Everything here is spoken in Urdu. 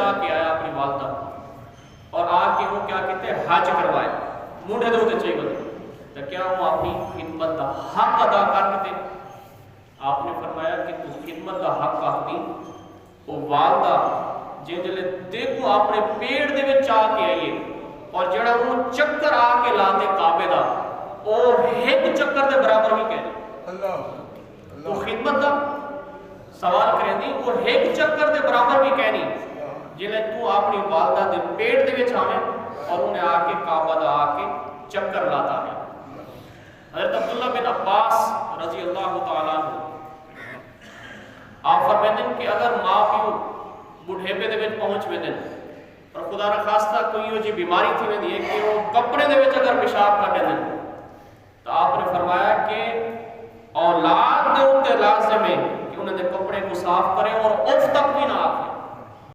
آ کے آیا اپنی والدہ اور آ کے وہ کیا کہتے ہیں حج کروائے موڈے دے ہوتے چاہیے تو کیا وہ اپنی خدمت کا حق ادا کرتے؟ آپ نے فرمایا کہ تو خدمت کا حق آتی وہ والدہ جن جلے دیکھو اپنے پیڑ دے وچ آ کے آئیے اور جڑا وہ چکر آ کے لاتے کعبے دا وہ ایک چکر دے برابر ہی کہنے وہ خدمت دا سوال کریں دی وہ ایک چکر دے برابر بھی کہنی جلے تو اپنی والدہ دے پیڑ دے وچ آویں اور انہیں آ کے کعبہ دا آ کے چکر لاتا ہے۔ حضرت عبداللہ بن عباس رضی اللہ تعالیٰ عنہ آپ فرمائیں کہ اگر ماں پیو بڑھیپے دے وچ پہنچ ویندے اور خدا نہ خاصہ کوئی وہ جی بیماری تھی ویندی ہے کہ وہ کپڑے دے وچ اگر پیشاب کر دیں تو آپ نے فرمایا کہ اولاد دے اوتے لازم ہے کہ انہیں دے کپڑے کو صاف کریں اور اف تک بھی نہ آکھیں